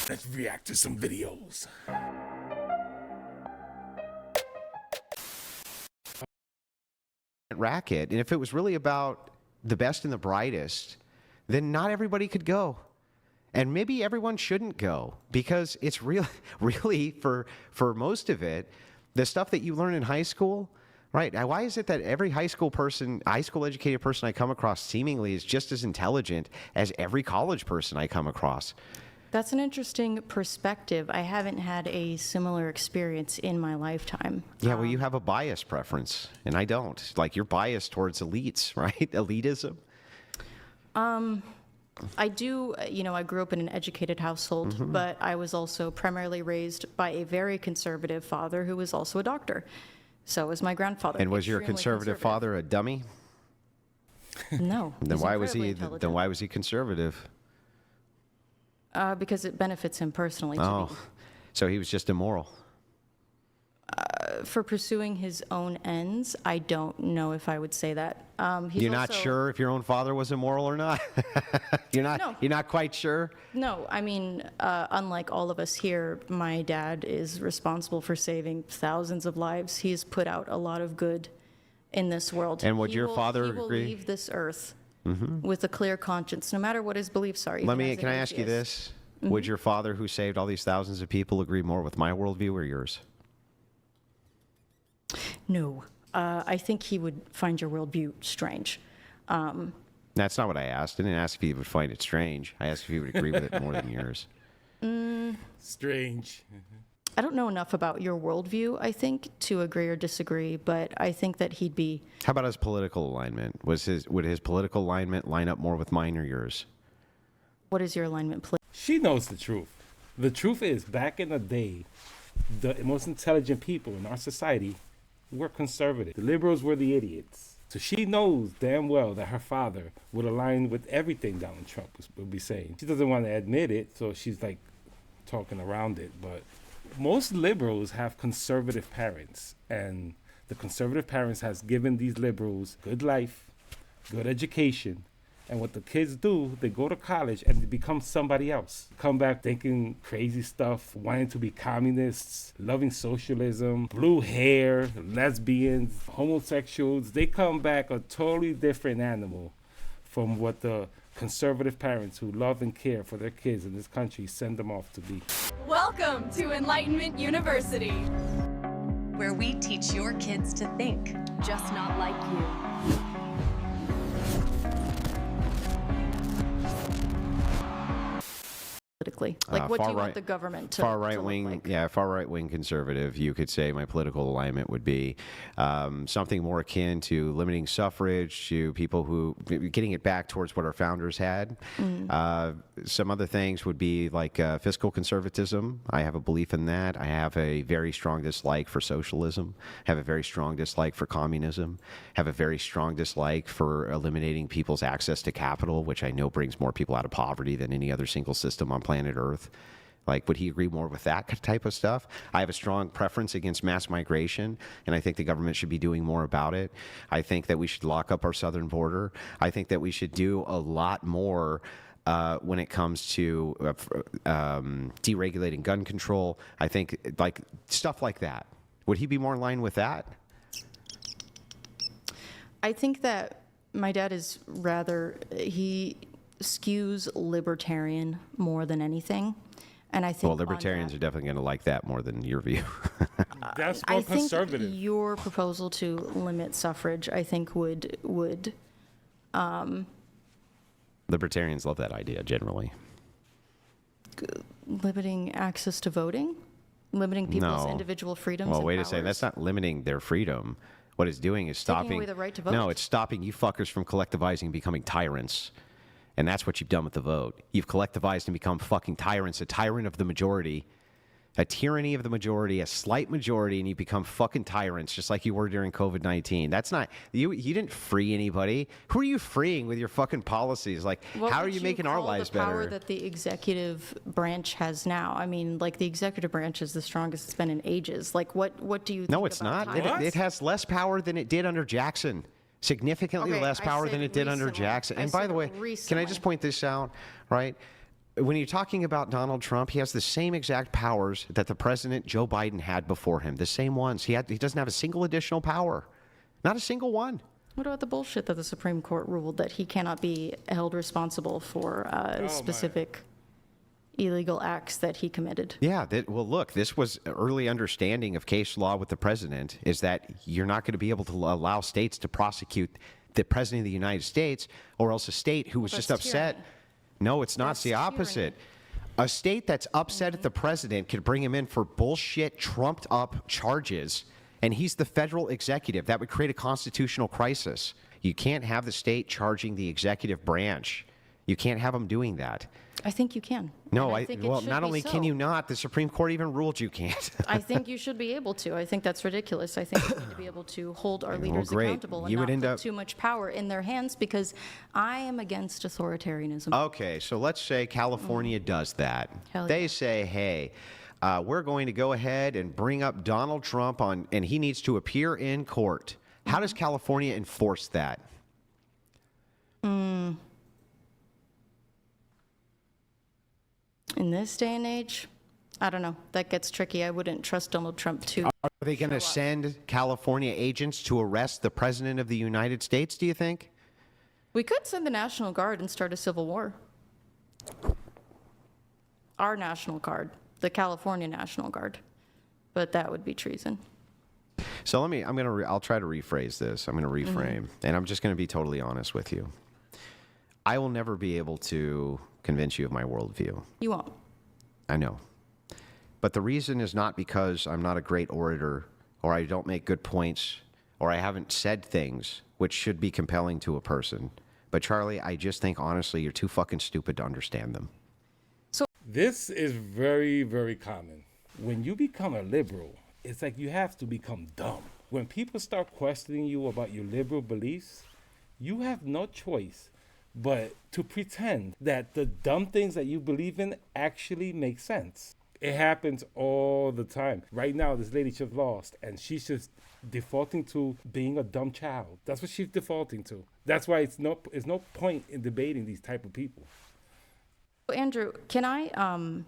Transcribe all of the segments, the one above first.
Let's react to some videos. Racket, and if it was really about the best and the brightest, then not everybody could go, and maybe everyone shouldn't go, because it's really for most of it, the stuff that you learn in high school, right? Now, why is it that every high school educated person I come across seemingly is just as intelligent as every college person I come across? That's an interesting perspective. I haven't had a similar experience in my lifetime. Yeah, well, you have a bias preference, and I don't. Like, you're biased towards elites, right? Elitism. I do, I grew up in an educated household, but I was also primarily raised by a very conservative father who was also a doctor. So was my grandfather. And was your Extremely conservative father a dummy? No. Then he's why was incredibly he? intelligent. Then why was he conservative? Because it benefits him personally to Oh, so he was just immoral. for pursuing his own ends. I don't know if I would say that. You're not sure if your own father was immoral or not? No. You're not quite sure? No, I mean, unlike all of us here, my dad is responsible for saving thousands of lives. He's put out a lot of good in this world. And would your father He will agree? leave this earth with a clear conscience, no matter what his beliefs are. Can I ask you this? Would your father, who saved all these thousands of people, agree more with my worldview or yours? No. I think he would find your worldview strange. That's not what I asked. I didn't ask if he would find it strange. I asked if he would agree with it more than yours. Strange. I don't know enough about your worldview, I think, to agree or disagree, but I think that he'd be... How about his political alignment? Would his political alignment line up more with mine or yours? What is your alignment, please? She knows the truth. The truth is, back in the day, the most intelligent people in our society were conservative. The liberals were the idiots. So she knows damn well that her father would align with everything Donald Trump would be saying. She doesn't want to admit it, so she's like talking around it. But most liberals have conservative parents, and the conservative parents has given these liberals good life, good education. And what the kids do, they go to college and they become somebody else. Come back thinking crazy stuff, wanting to be communists, loving socialism, blue hair, lesbians, homosexuals. They come back a totally different animal from what the conservative parents who love and care for their kids in this country send them off to be. Welcome to Enlightenment University, where we teach your kids to think, just not like you. Politically. Like, what do you want the government to far right look wing, like? yeah, far right wing conservative. You could say my political alignment would be something more akin to limiting suffrage, to people who getting it back towards what our founders had. Some other things would be like fiscal conservatism. I have a belief in that. I have a very strong dislike for socialism. Have a very strong dislike for communism. Have a very strong dislike for eliminating people's access to capital, which I know brings more people out of poverty than any other single system on planet Earth. Like, would he agree more with that type of stuff? I have a strong preference against mass migration, and I think the government should be doing more about it. I think that we should lock up our southern border. I think that we should do a lot more when it comes to deregulating gun control. I think, like, stuff like that. Would he be more in line with that? I think that my dad is he skews libertarian more than anything. And I think well, libertarians are definitely going to like that more than your view. That's more I conservative. think your proposal to limit suffrage, I think, would Libertarians love that idea generally. limiting access to voting, limiting people's No. individual freedoms. Well, and wait a second. powers. That's not limiting their freedom. What it's doing is stopping away the right to vote. No, it's stopping you fuckers from collectivizing and becoming tyrants. And that's what you've done with the vote. You've collectivized and become fucking tyrants, a tyrant of the majority, a tyranny of the majority, a slight majority, and you become fucking tyrants, just like you were during COVID-19. That's not, you didn't free anybody. Who are you freeing with your fucking policies? Like, What how are would you making our call lives the power better? that the executive branch has now? I mean, like, the executive branch is the strongest it's been in ages. Like, what do you think No, it's about not. tyrants? It has less power than it did under Jackson. Significantly Okay, less I power said than it did under recently. Jackson. I And by said the way, can I recently. just point this out, right? when you're talking about Donald Trump, he has the same exact powers that the president Joe Biden had before him. The same ones. He doesn't have a single additional power. Not a single one. What about the bullshit that the Supreme Court ruled that he cannot be held responsible for specific illegal acts that he committed? Yeah, well, look, this was early understanding of case law with the president, is that you're not going to be able to allow states to prosecute the president of the United States, or else a state who was just upset. Tyranny. No, it's not. It's the opposite. A state that's upset at the president could bring him in for bullshit, trumped up charges, and he's the federal executive. That would create a constitutional crisis. You can't have the state charging the executive branch. You can't have them doing that. I think you can. No, And think it well, should not be only so. can you not, the Supreme Court even ruled you can't. I think you should be able to. I think that's ridiculous. I think we need to be able to hold our leaders great. accountable and You would not end put up- too much power in their hands, because I am against authoritarianism. Okay, so let's say California does that. Hell They yeah. say, hey, we're going to go ahead and bring up Donald Trump on, and he needs to appear in court. How does California enforce that? In this day and age, I don't know. That gets tricky. I wouldn't trust Donald Trump to. Are they going to send California agents to arrest the President of the United States, do you think? We could send the National Guard and start a civil war. Our National Guard, the California National Guard. But that would be treason. So I'll try to rephrase this. I'm going to reframe, and I'm just going to be totally honest with you. I will never be able to convince you of my worldview. You won't. I know. But the reason is not because I'm not a great orator, or I don't make good points, or I haven't said things which should be compelling to a person. But Charlie, I just think honestly you're too fucking stupid to understand them. This is very, very common. When you become a liberal, it's like you have to become dumb. When people start questioning you about your liberal beliefs, you have no choice but to pretend that the dumb things that you believe in actually make sense. It happens all the time. Right now, this lady just lost, and she's just defaulting to being a dumb child. That's what she's defaulting to. That's why it's no point in debating these type of people. Andrew, can I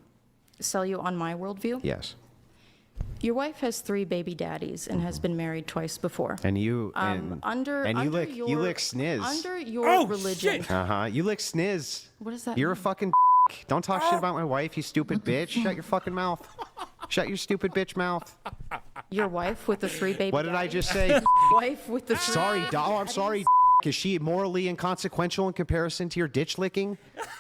sell you on my worldview? Yes. Your wife has 3 baby daddies and has been married twice before. And you You lick sniz. Under your Oh, religion. shit. You lick sniz. What does that You're a mean? fucking Don't talk shit about my wife, you stupid bitch. Shut your fucking mouth. Shut your stupid bitch mouth. Your wife with the 3 baby What did I daddies? just say? Wife with the 3 Sorry, baby doll. I'm daddies? sorry. Is she morally inconsequential in comparison to your ditch licking?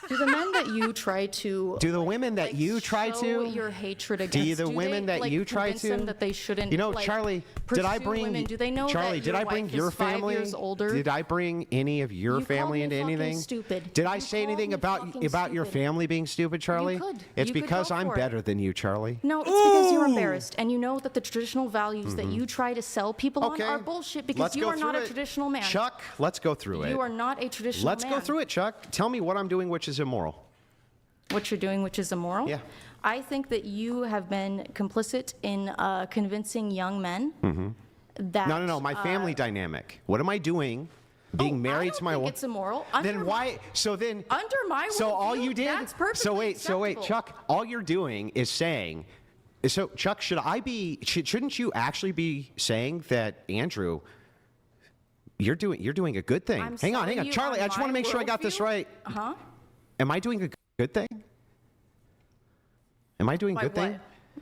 Do the men that you try to Do the women that you try show to? your hatred against? Do you the they, women that like, you try convince to? them that they shouldn't? You know, like, Charlie, did I pursue bring women? Do they know Charlie? that Did your I bring wife your is 5 family? years older? Did I bring any of your You called family me into fucking anything? stupid. Did I You say called anything me about fucking your stupid. family being stupid, Charlie? could. It's You could because go I'm for it. better than you, Charlie. No, it's because you're embarrassed, and you know that the traditional values that you try to sell people Okay. on are bullshit because Let's you go are not through a it. traditional man. Chuck, let's go through it. You are not a traditional Let's man. go through it, Chuck. Tell me what I'm doing which is immoral. What you're doing, which is immoral. Yeah. I think that you have been complicit in convincing young men that. No. My family dynamic. What am I doing? Being married to my I don't wife. think it's immoral. Then why? So then. Under my So all worldview, you did. that's perfectly So wait, acceptable. Chuck. All you're doing is saying. So Chuck, shouldn't you actually be saying that Andrew? You're doing a good thing. I'm Hang on, selling you Charlie. on I just want to my make sure I got this worldview? right. Huh? Am I doing a good thing? Am I doing a By good thing? what?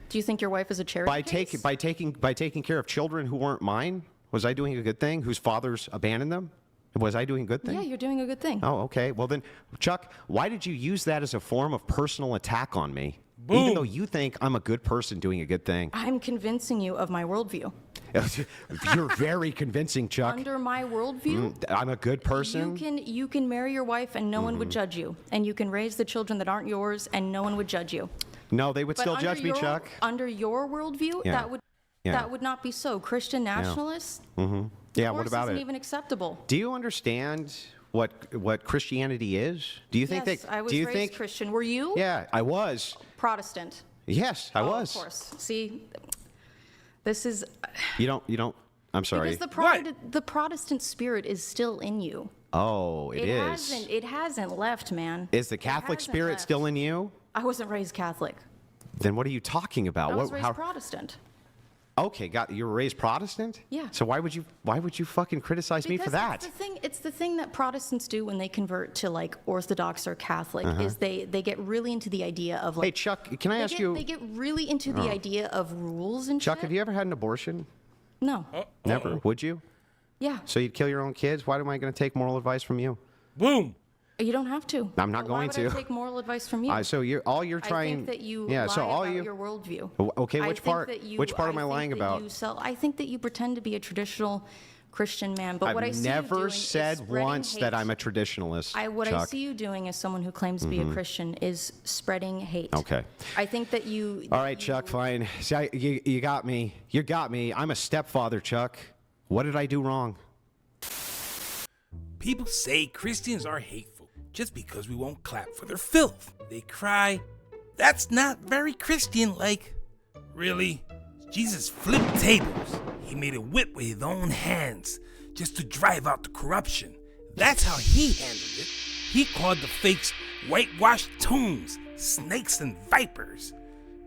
Do you think your wife is a charity case? By taking care of children who weren't mine? Was I doing a good thing? Whose fathers abandoned them? Was I doing a good thing? Yeah, you're doing a good thing. Oh, okay. Well then, Chuck, why did you use that as a form of personal attack on me? Even though you think I'm a good person doing a good thing. I'm convincing you of my worldview. You're very convincing, Chuck. Under my worldview, I'm a good person. you can marry your wife and no one would judge you, and you can raise the children that aren't yours and no one would judge you. No, they would But still under judge me, your- Chuck. Under your worldview, Yeah. Yeah. that would not be so. Christian nationalists, Yeah, what about isn't it? even acceptable. Do you understand what Christianity is? Do you think Yes, that? I was do you raised think? Christian. Were you? Yeah, I was. Protestant. Yes, I was. Of course. See, this is You don't. I'm sorry. because the Protestant spirit is still in you. Oh, it is. It hasn't left, man. Is the Catholic hasn't spirit left. still in you? I wasn't raised Catholic. Then what are you talking about? I was raised Protestant. Okay, you were raised Protestant? Yeah. So why would you fucking criticize me for that? It's the thing that Protestants do when they convert to like Orthodox or Catholic is they get really into the idea of like. Hey Chuck, can I ask you? They get really into the idea of rules and Chuck, shit. have you ever had an abortion? No. Never. Would you? Yeah. So you'd kill your own kids? Why am I going to take moral advice from you? Boom. You don't have to. I'm not going Why would to. I take moral advice from you? So you're trying. I think that you yeah. lie So all about you. your worldview. Okay. I Which think part? that you- Which part am I think lying that about? I think that you pretend to be a traditional Christian man, but what I I've see you never doing is said spreading once hate. that I'm a traditionalist. What Chuck. I see you doing as someone who claims to be a Christian is spreading hate. Okay. I think that you. All right, Chuck. Fine. See, you got me. You got me. I'm a stepfather, Chuck. What did I do wrong? People say Christians are hateful just because we won't clap for their filth. They cry, "That's not very Christian-like." Really? Jesus flipped tables. He made a whip with his own hands just to drive out the corruption. That's how he handled it. He called the fakes whitewashed tombs, snakes and vipers.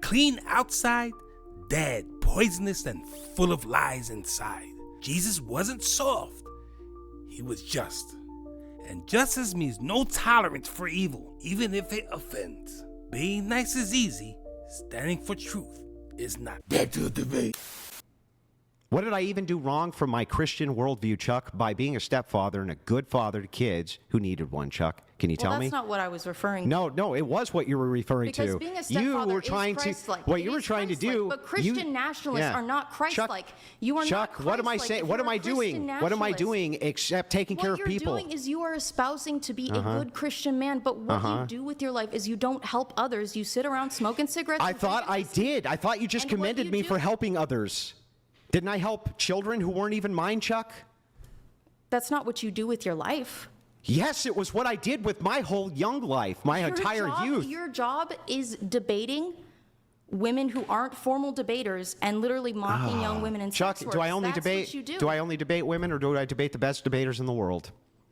Clean outside, dead, poisonous, and full of lies inside. Jesus wasn't soft. He was just. And justice means no tolerance for evil, even if it offends. Being nice is easy. Standing for truth is not. Back to the debate. What did I even do wrong from my Christian worldview, Chuck, by being a stepfather and a good father to kids who needed one, Chuck? Can you tell Well, me? that's not what I was referring to. No, it was what you were referring Because to. being a You stepfather were trying is to. Christ-like. What It you were is trying to do. Christ-like, but Christian nationalists are not Christ-like. You are Chuck, not what am I Christ-like saying? if What you're am a I doing? Christian What am I nationalist. doing except taking care of people? What you're doing is you are espousing to be a good Christian man, but what you do with your life is you don't help others. You sit around smoking cigarettes. I and thought I drinking whiskey. did. I thought you just And what commended you me do- for helping others. Didn't I help children who weren't even mine, Chuck? That's not what you do with your life. Yes, it was what I did with my whole young life, my entire youth. Your job is debating women who aren't formal debaters and literally mocking young women in Chuck, sex work. do I only That's debate? what you do. Do I only debate women, or do I debate the best debaters in the world?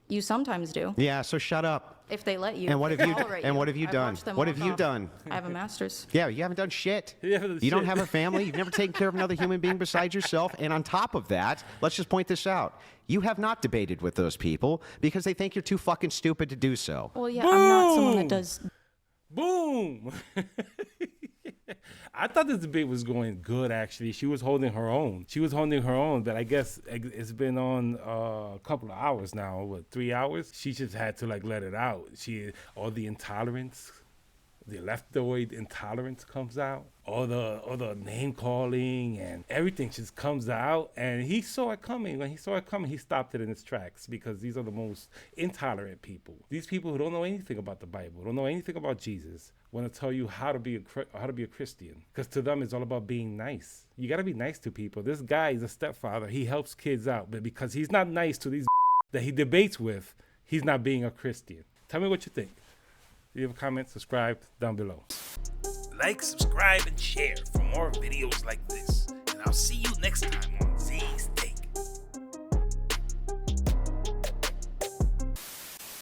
You sometimes do, Yeah, so shut up. if they let you. And what if have they you? tolerate And what have you I've done? watched them What walk have you off. done? I have a master's. Yeah, you haven't done shit. You haven't done You don't shit. have a family. You've never taken care of another human being besides yourself. And on top of that, let's just point this out. You have not debated with those people because they think you're too fucking stupid to do so. Well, yeah, I'm not someone that does. Boom. I thought this debate was going good, actually. She was holding her own. But I guess it's been on a couple of hours now, 3 hours? She just had to, let it out. All the intolerance, the leftoid intolerance comes out. All the name calling and everything just comes out. And he saw it coming. When he saw it coming, he stopped it in its tracks, because these are the most intolerant people. These people who don't know anything about the Bible, don't know anything about Jesus, want to tell you how to be a Christian. Because to them, it's all about being nice. You got to be nice to people. This guy is a stepfather. He helps kids out. But because he's not nice to these that he debates with, he's not being a Christian. Tell me what you think. Leave a comment, subscribe down below. Like, subscribe, and share for more videos like this. And I'll see you next time on